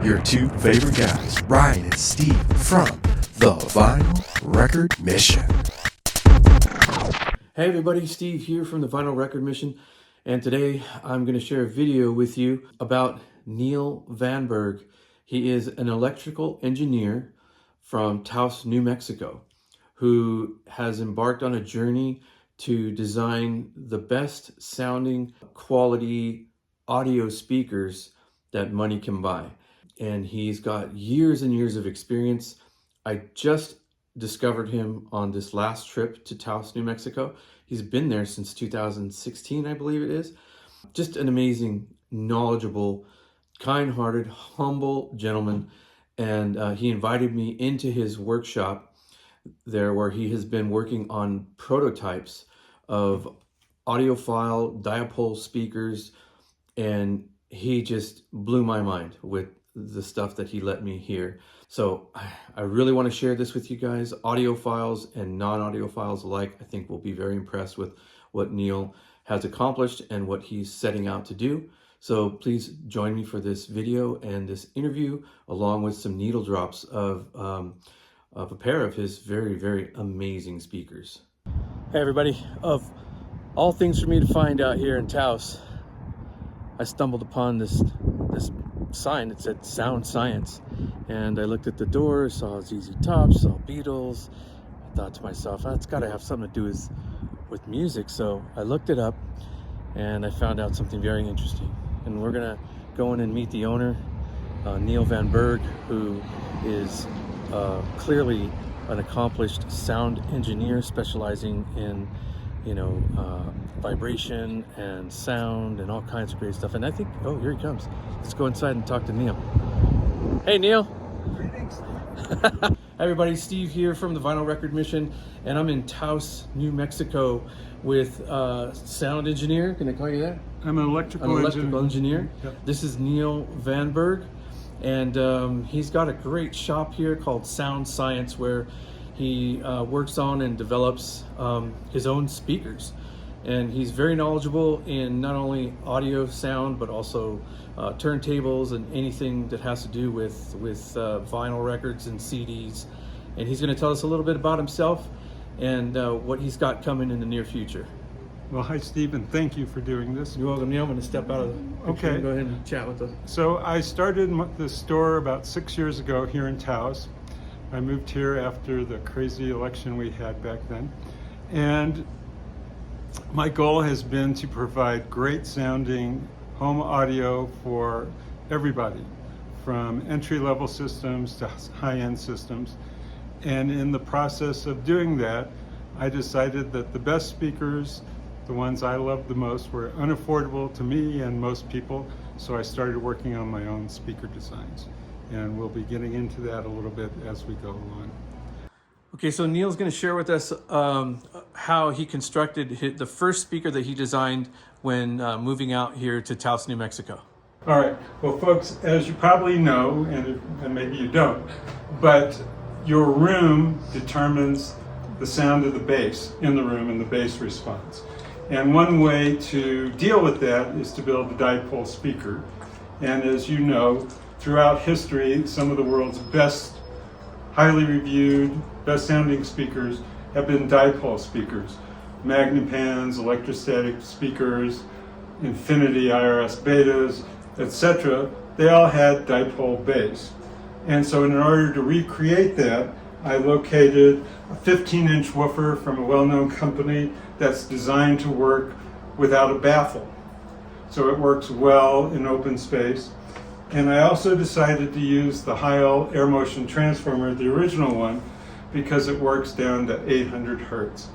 your two favorite guys, Ryan and Steve from the Vinyl Record Mission. Hey everybody, Steve here from the Vinyl Record Mission, and today I'm going to share a video with you about Neal Van Berg. He is an electrical engineer from Taos, New Mexico, who has embarked on a journey to design the best sounding quality audio speakers that money can buy. And he's got years and years of experience. I just discovered him on this last trip to Taos, New Mexico. He's been there since 2016, I believe it is. Just an amazing, knowledgeable, kind-hearted, humble gentleman. And he invited me into his workshop there where he has been working on prototypes of Audiophile Dipole speakers, and he just blew my mind with the stuff that he let me hear. So I really want to share this with you guys. Audiophiles and non-audiophiles alike, I think, will be very impressed with what Neal has accomplished and what he's setting out to do. So please join me for this video and this interview, along with some needle drops of a pair of his very, very amazing speakers. Hey everybody, of all things for me to find out here in Taos, I stumbled upon this sign that said Sound Science, and I looked at the door, saw ZZ Top, saw Beatles. I thought to myself, that's got to have something to do with music. So I looked it up and I found out something very interesting, and we're gonna go in and meet the owner, Neal Van Berg, who is clearly an accomplished sound engineer specializing in vibration and sound and all kinds of great stuff. And I think, oh, here he comes. Let's go inside and talk to Neal. Hey, Neal. Greetings. Hi, everybody. Steve here from the Vinyl Record Mission, and I'm in Taos, New Mexico with sound engineer. Can I call you that? I'm an electrical engineer. Yep. This is Neal Van Berg, and he's got a great shop here called Sound Science, where he works on and develops his own speakers. And he's very knowledgeable in not only audio sound, but also turntables and anything that has to do with vinyl records and CDs. And he's going to tell us a little bit about himself and what he's got coming in the near future. Well, hi, Stephen. Thank you for doing this. You're welcome, Neal. I'm going to step out of the picture and go ahead and chat with us. So I started the store about 6 years ago here in Taos. I moved here after the crazy election we had back then. And my goal has been to provide great sounding home audio for everybody, from entry-level systems to high-end systems. And in the process of doing that, I decided that the best speakers, the ones I loved the most, were unaffordable to me and most people, so I started working on my own speaker designs. And we'll be getting into that a little bit as we go along. Okay, so Neal's going to share with us how he constructed the first speaker that he designed when moving out here to Taos, New Mexico. All right. Well, folks, as you probably know, and maybe you don't, but your room determines the sound of the bass in the room and the bass response. And one way to deal with that is to build a dipole speaker. And as you know, throughout history, some of the world's best, highly reviewed, best sounding speakers have been dipole speakers. Magnepans, electrostatic speakers, Infinity IRS betas, etc. They all had dipole bass. And so in order to recreate that, I located a 15-inch woofer from a well-known company that's designed to work without a baffle. So it works well in open space. And I also decided to use the Heil air motion transformer, the original one, because it works down to 800 hertz.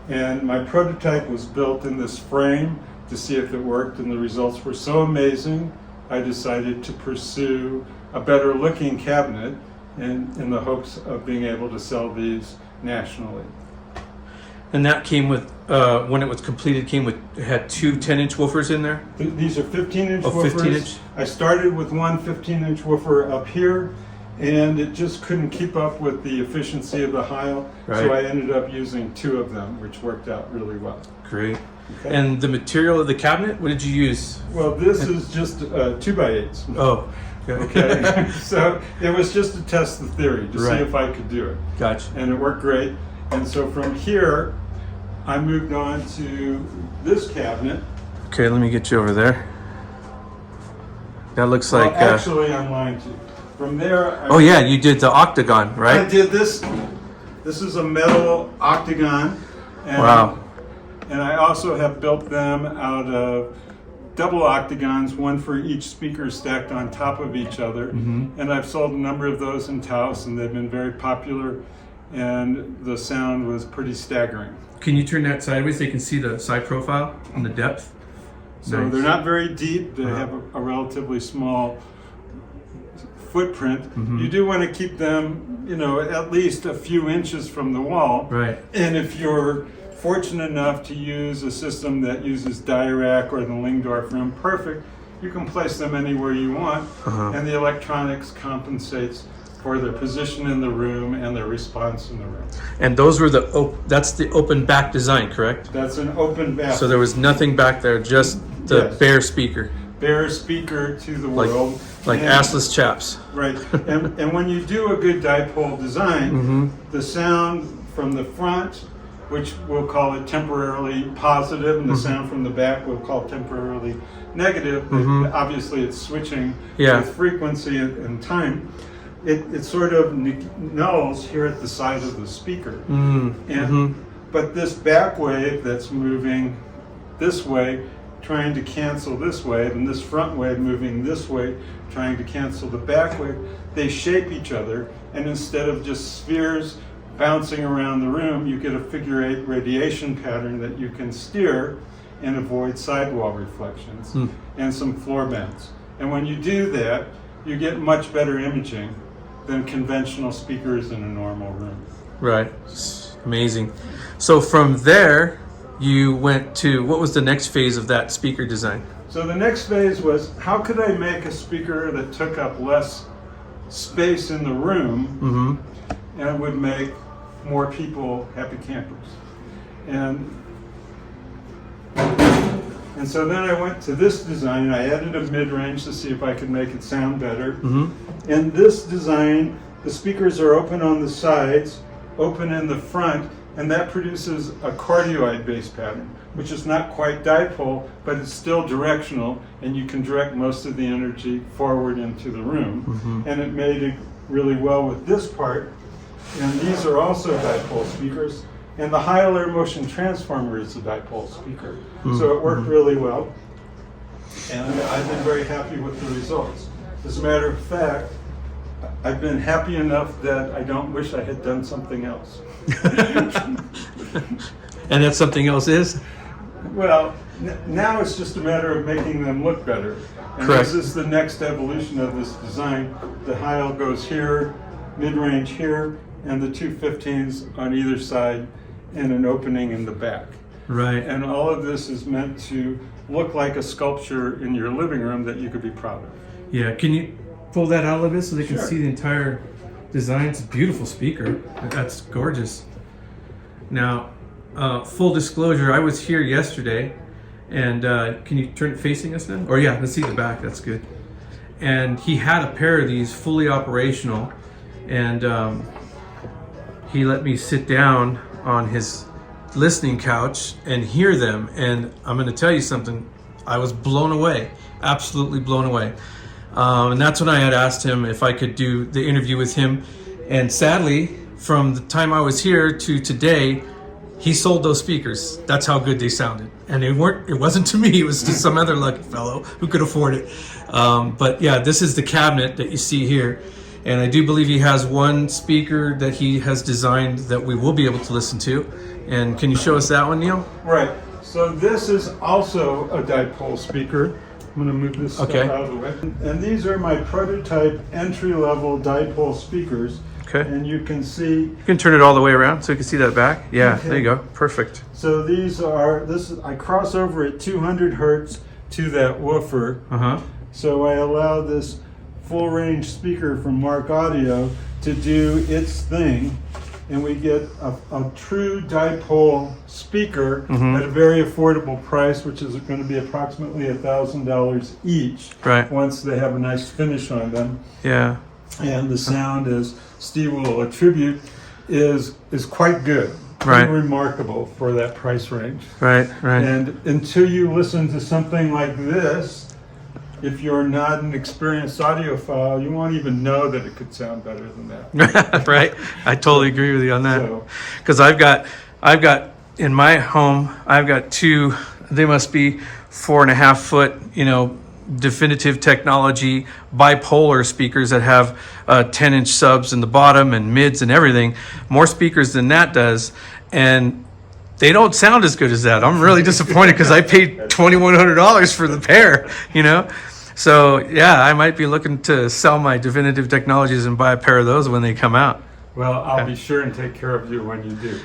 And my prototype was built in this frame to see if it worked, and the results were so amazing, I decided to pursue a better looking cabinet in the hopes of being able to sell these nationally. And that came with, when it was completed, it had two 10-inch woofers in there? These are 15-inch woofers. 15-inch? I started with one 15-inch woofer up here, and it just couldn't keep up with the efficiency of the Heil. Right. So I ended up using 2 of them, which worked out really well. Great. Okay. And the material of the cabinet, what did you use? Well, this is just 2x8s. Oh, Okay. So it was just to test the theory, to Right. see if I could do it. Gotcha. And it worked great. And so from here, I moved on to this cabinet. Okay, let me get you over there. That looks Well, like. actually, I'm lying to you. From there, Oh yeah, you did the octagon, I right? did this. This is a metal octagon. And, Wow. And I also have built them out of double octagons, one for each speaker stacked on top of each other. Mm-hmm. And I've sold a number of those in Taos, and they've been very popular. And the sound was pretty staggering. Can you turn that sideways so you can see the side profile and the depth? So Nice. they're not very deep. They have a relatively small footprint. Mhm. You do want to keep them, at least a few inches from the wall. Right. And if you're fortunate enough to use a system that uses Dirac or the Lingdorf Room Perfect, you can place them anywhere you want, and the electronics compensates for their position in the room and their response in the room. And those were that's the open back design, correct? That's an open back. So there was nothing back there, just the Yes. bare speaker, bare speaker to the like world. like And- assless chaps. Right, and when you do a good dipole design, the sound from the front, which we'll call it temporarily positive, and the sound from the back we'll call temporarily negative. Obviously, it's switching Yeah. with frequency and time. It sort of nulls here at the side of the speaker. But this back wave that's moving this way, trying to cancel this wave, and this front wave moving this way, trying to cancel the back wave, they shape each other, and instead of just spheres bouncing around the room, you get a figure-8 radiation pattern that you can steer and avoid sidewall reflections and some floor bounce. And when you do that, you get much better imaging than conventional speakers in a normal room. Right. Amazing. So from there, you went to, what was the next phase of that speaker design? So the next phase was, how could I make a speaker that took up less space in the room and would make more people happy campers? And so then I went to this design. I added a mid-range to see if I could make it sound better. And this design, the speakers are open on the sides, open in the front, and that produces a cardioid bass pattern, which is not quite dipole, but it's still directional, and you can direct most of the energy forward into the room. And it made it really well with this part. And these are also dipole speakers. And the Heil air motion transformer is a dipole speaker. So it worked really well. And I've been very happy with the results. As a matter of fact, I've been happy enough that I don't wish I had done something else. And that something else is? Well, now it's just a matter of making them look better. And Correct. this is the next evolution of this design. The Heil goes here, mid-range here, and the two 15s on either side, and an opening in the back. Right. And all of this is meant to look like a sculpture in your living room that you could be proud of. Yeah, can you pull that out a little bit so they can Sure. see the entire design? It's a beautiful speaker. That's gorgeous. Now, full disclosure, I was here yesterday, and can you turn it facing us now? Or yeah, let's see the back, that's good. And he had a pair of these fully operational, and he let me sit down on his listening couch and hear them, and I'm going to tell you something. I was blown away, absolutely blown away. And that's when I had asked him if I could do the interview with him. And sadly, from the time I was here to today, he sold those speakers. That's how good they sounded. And it wasn't to me, it was to some other lucky fellow who could afford it. But yeah, this is the cabinet that you see here. And I do believe he has one speaker that he has designed that we will be able to listen to. And can you show us that one, Neal? Right. So this is also a dipole speaker. I'm going to move this stuff Okay. out of the way. And these are my prototype entry-level dipole speakers. Okay. And you can see, You can turn it all the way around so you can see that back. Yeah, Okay. there you go. Perfect. so I cross over at 200 hertz to that woofer. Uh-huh. So I allow this full range speaker from Mark Audio to do its thing. And we get a true dipole speaker at a very affordable price, which is going to be approximately $1,000 each. Right. Once they have a nice finish on them. Yeah. And the sound, as Steve will attribute, is quite good. Right. Pretty remarkable for that price range. Right. Right. And until you listen to something like this, if you're not an experienced audiophile, you won't even know that it could sound better than that. Right. I totally agree with you on that. Because I've got in my home, I've got two. They must be 4.5 foot, definitive technology bipolar speakers that have 10-inch subs in the bottom and mids and everything. More speakers than that does, and they don't sound as good as that. I'm really disappointed because I paid $2,100 for the pair, So yeah, I might be looking to sell my definitive technologies and buy a pair of those when they come out. Well, I'll be sure and take care of you when you do.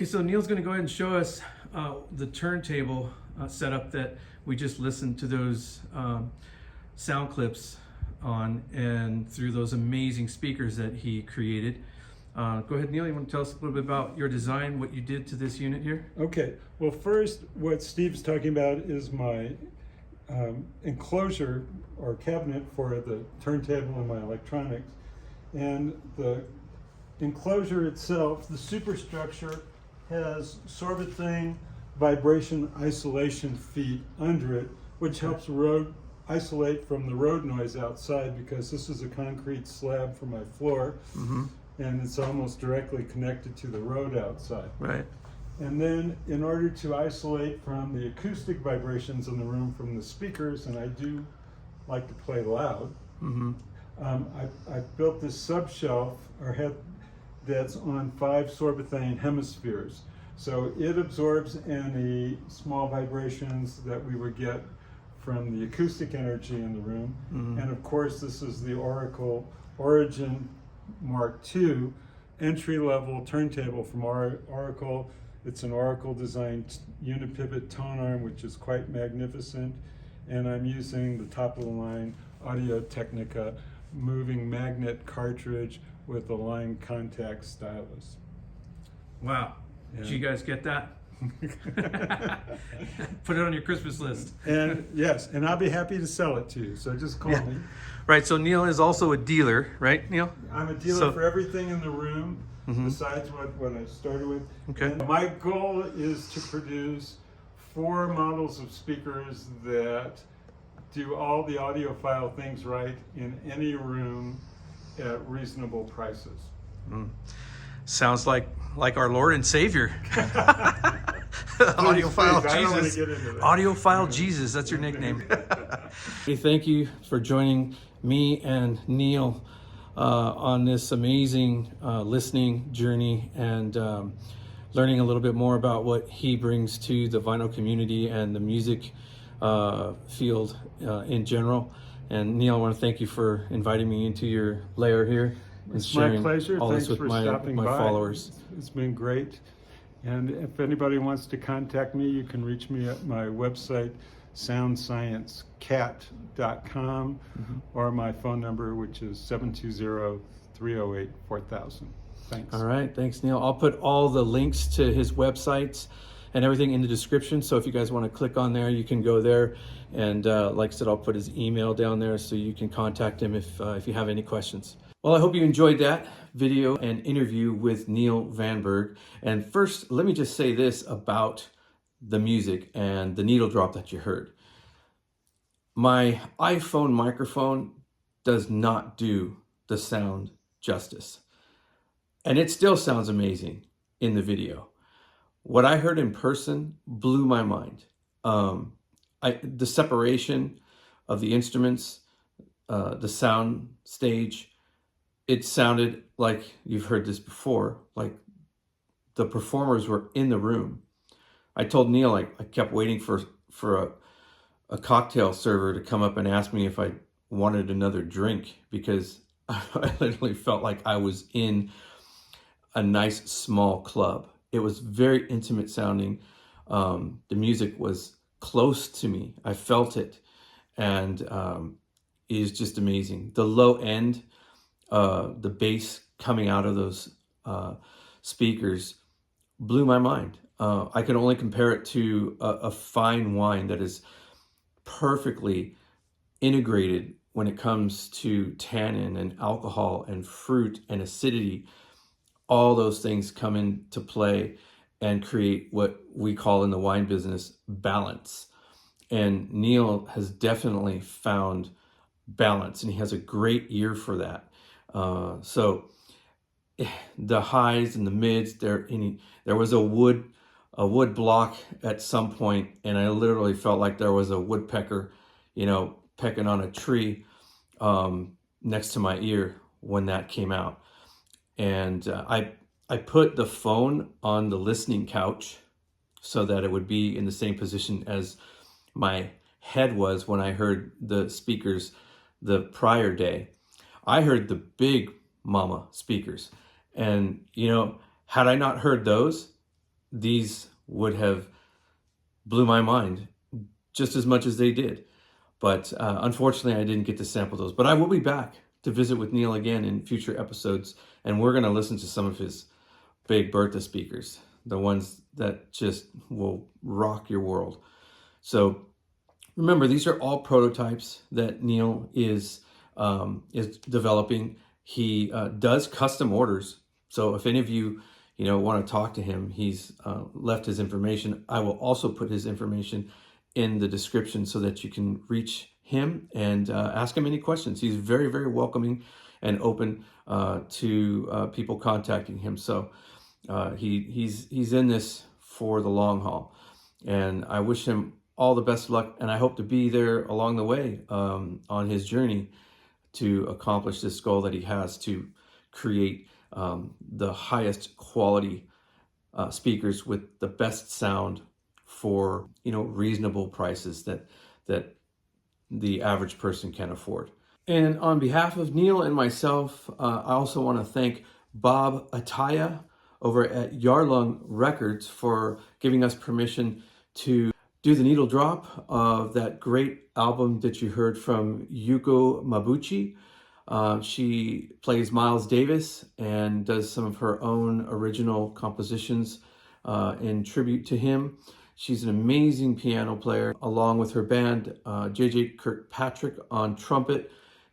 Okay, so Neal's going to go ahead and show us the turntable setup that we just listened to those sound clips on, and through those amazing speakers that he created. Go ahead, Neal, you want to tell us a little bit about your design, what you did to this unit here? Okay, well first what Steve's talking about is my enclosure or cabinet for the turntable and my electronics. And the enclosure itself, the superstructure, has sorbethane vibration isolation feet under it, which helps isolate from the road noise outside, because this is a concrete slab for my floor, and it's almost directly connected to the road outside. Right. And then in order to isolate from the acoustic vibrations in the room from the speakers, and I do like to play loud, I built this sub-shelf or head that's on 5 sorbethane hemispheres. So it absorbs any small vibrations that we would get from the acoustic energy in the room. And of course, this is the Origin Mark II entry-level turntable from Oracle. It's an Oracle designed unipivot tone arm, which is quite magnificent. And I'm using the top of the line Audio-Technica moving magnet cartridge with a line contact stylus. Wow. Did you guys get that? Put it on your Christmas list. And yes, and I'll be happy to sell it to you, so just call me. Right, so Neal is also a dealer, right, Neal? I'm a dealer for everything in the room, besides what I started with. Okay. And my goal is to produce 4 models of speakers that do all the audiophile things right in any room at reasonable prices. Sounds like our Lord and Savior. Audiophile Jesus. Audiophile Jesus, that's your nickname. Hey, thank you for joining me and Neal on this amazing listening journey and learning a little bit more about what he brings to the vinyl community and the music field in general. And Neal, I want to thank you for inviting me into your lair here and It's sharing my pleasure. all Thanks this with for my stopping by. followers. It's been great. And if anybody wants to contact me, you can reach me at my website, soundsciencecat.com, or my phone number, which is 720-308-4000. Thanks. All right, thanks, Neal. I'll put all the links to his websites and everything in the description. So if you guys want to click on there, you can go there. And like I said, I'll put his email down there so you can contact him if you have any questions. Well, I hope you enjoyed that video and interview with Neal Van Berg. And first, let me just say this about the music and the needle drop that you heard. My iPhone microphone does not do the sound justice. And it still sounds amazing in the video. What I heard in person blew my mind. The separation of the instruments, the sound stage, it sounded like, you've heard this before, like the performers were in the room. I told Neal, I kept waiting for a cocktail server to come up and ask me if I wanted another drink, because I literally felt like I was in a nice small club. It was very intimate sounding. The music was close to me. I felt it, and it is just amazing. The low end, the bass coming out of those speakers blew my mind. I can only compare it to a fine wine that is perfectly integrated when it comes to tannin and alcohol and fruit and acidity. All those things come into play and create what we call in the wine business balance. And Neal has definitely found balance, and he has a great ear for that. So the highs and the mids, there was a wood block at some point, and I literally felt like there was a woodpecker, pecking on a tree next to my ear when that came out. And I put the phone on the listening couch so that it would be in the same position as my head was when I heard the speakers the prior day. I heard the big mama speakers, and had I not heard those, these would have blew my mind just as much as they did. But unfortunately, I didn't get to sample those. But I will be back to visit with Neal again in future episodes, and we're going to listen to some of his big Bertha speakers, the ones that just will rock your world. So remember, these are all prototypes that Neal is developing. He does custom orders. So if any of you want to talk to him, he's left his information. I will also put his information in the description so that you can reach him and ask him any questions. He's very, very welcoming and open to people contacting him. So he's in this for the long haul, and I wish him all the best luck, and I hope to be there along the way on his journey to accomplish this goal that he has to create the highest quality speakers with the best sound for reasonable prices that the average person can afford. And on behalf of Neal and myself, I also want to thank Bob Attiyeh over at Yarlung Records for giving us permission to do the needle drop of that great album that you heard from Yuko Mabuchi. She plays Miles Davis and does some of her own original compositions in tribute to him. She's an amazing piano player, along with her band, JJ Kirkpatrick on trumpet,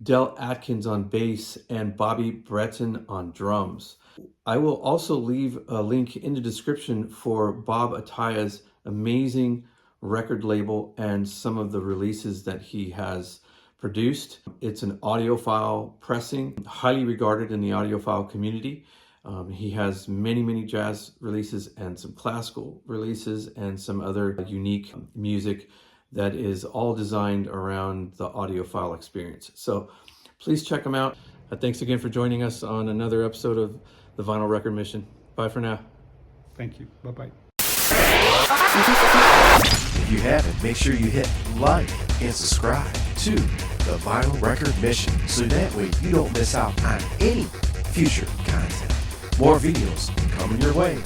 Del Atkins on bass, and Bobby Breton on drums. I will also leave a link in the description for Bob Attiyeh's amazing record label and some of the releases that he has produced. It's an audiophile pressing, highly regarded in the audiophile community. He has many jazz releases and some classical releases and some other unique music that is all designed around the audiophile experience. So please check him out. Thanks again for joining us on another episode of the Vinyl Record Mission. Bye for now. Thank you. Bye-bye. If you haven't, make sure you hit like and subscribe to the Vinyl Record Mission so that way you don't miss out on any future content. More videos coming your way.